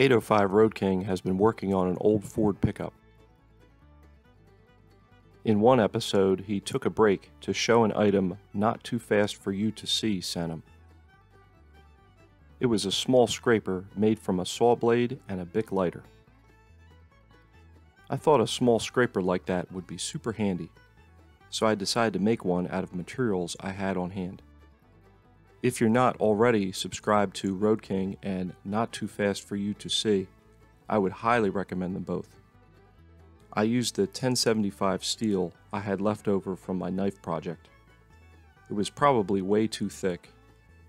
805 Road King has been working on an old Ford pickup. In one episode, he took a break to show an item not too fast for you to see sent him. It was a small scraper made from a saw blade and a Bic lighter. I thought a small scraper like that would be super handy, so I decided to make one out of materials I had on hand. If you're not already subscribed to Road King and Not Too Fast for You to See, I would highly recommend them both. I used the 1075 steel I had left over from my knife project. It was probably way too thick,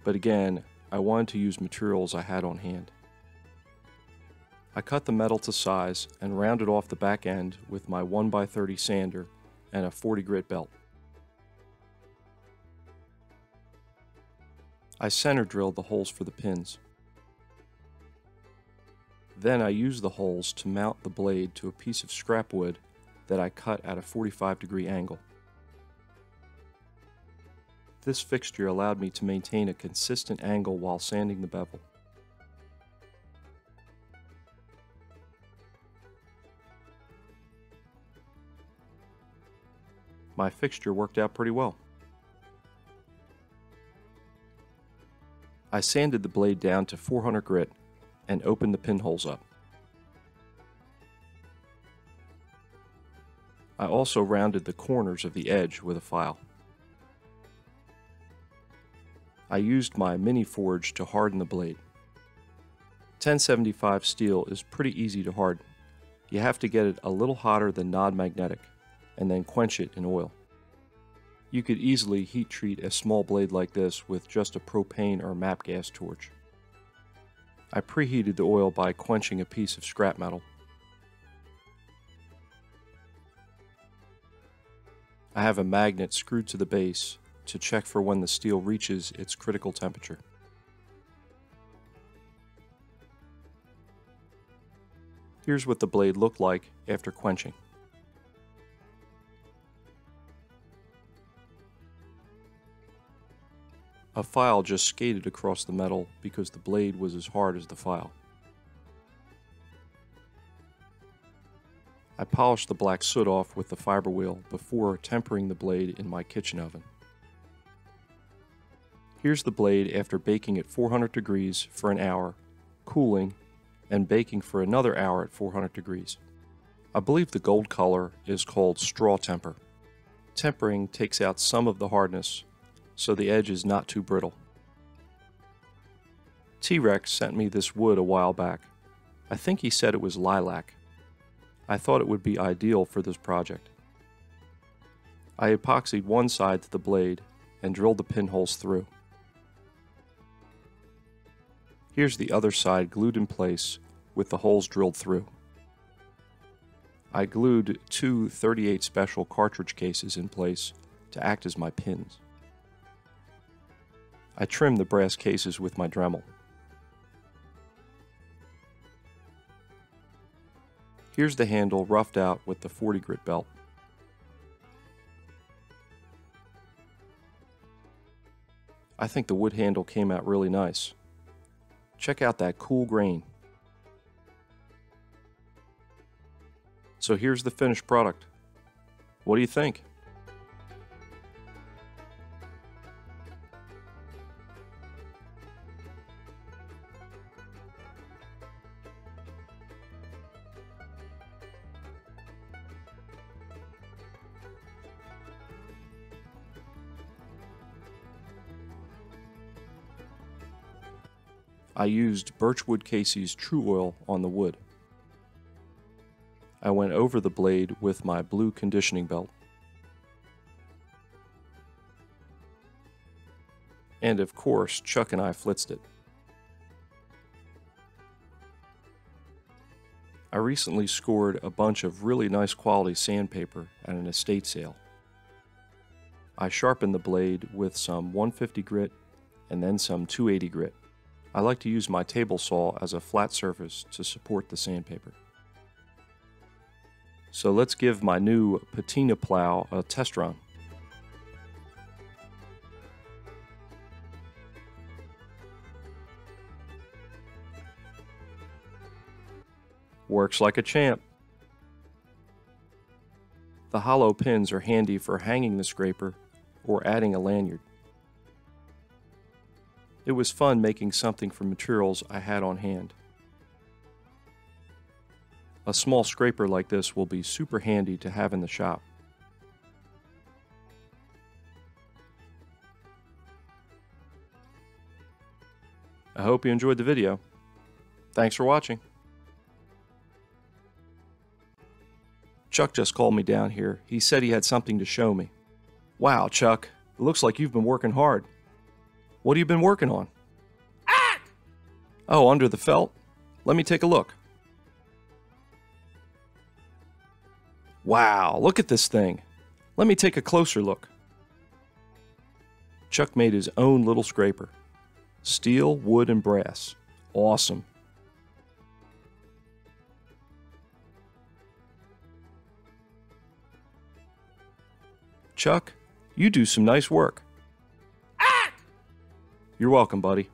but again, I wanted to use materials I had on hand. I cut the metal to size and rounded off the back end with my 1x30 sander and a 40 grit belt. I center drilled the holes for the pins. Then I used the holes to mount the blade to a piece of scrap wood that I cut at a 45-degree angle. This fixture allowed me to maintain a consistent angle while sanding the bevel. My fixture worked out pretty well. I sanded the blade down to 400 grit and opened the pinholes up. I also rounded the corners of the edge with a file. I used my mini forge to harden the blade. 1075 steel is pretty easy to harden. You have to get it a little hotter than non-magnetic and then quench it in oil. You could easily heat treat a small blade like this with just a propane or MAP gas torch. I preheated the oil by quenching a piece of scrap metal. I have a magnet screwed to the base to check for when the steel reaches its critical temperature. Here's what the blade looked like after quenching. A file just skated across the metal because the blade was as hard as the file. I polished the black soot off with the fiber wheel before tempering the blade in my kitchen oven. Here's the blade after baking at 400 degrees for an hour, cooling, and baking for another hour at 400 degrees. I believe the gold color is called straw temper. Tempering takes out some of the hardness, so the edge is not too brittle. T-Rex sent me this wood a while back. I think he said it was lilac. I thought it would be ideal for this project. I epoxied one side to the blade and drilled the pinholes through. Here's the other side glued in place with the holes drilled through. I glued two 38 special cartridge cases in place to act as my pins. I trimmed the brass cases with my Dremel. Here's the handle roughed out with the 40 grit belt. I think the wood handle came out really nice. Check out that cool grain. So here's the finished product. What do you think? I used Birchwood Casey's tru-oil on the wood. I went over the blade with my blue conditioning belt. And of course, Chuck and I flitzed it. I recently scored a bunch of really nice quality sandpaper at an estate sale. I sharpened the blade with some 150 grit and then some 280 grit. I like to use my table saw as a flat surface to support the sandpaper. So let's give my new patina plow a test run. Works like a champ. The hollow pins are handy for hanging the scraper or adding a lanyard. It was fun making something from materials I had on hand. A small scraper like this will be super handy to have in the shop. I hope you enjoyed the video. Thanks for watching. Chuck just called me down here. He said he had something to show me. Wow, Chuck, it looks like you've been working hard. What have you been working on? Ah! Oh, under the felt? Let me take a look. Wow, look at this thing. Let me take a closer look. Chuck made his own little scraper. Steel, wood, and brass. Awesome. Chuck, you do some nice work. Ah! You're welcome, buddy.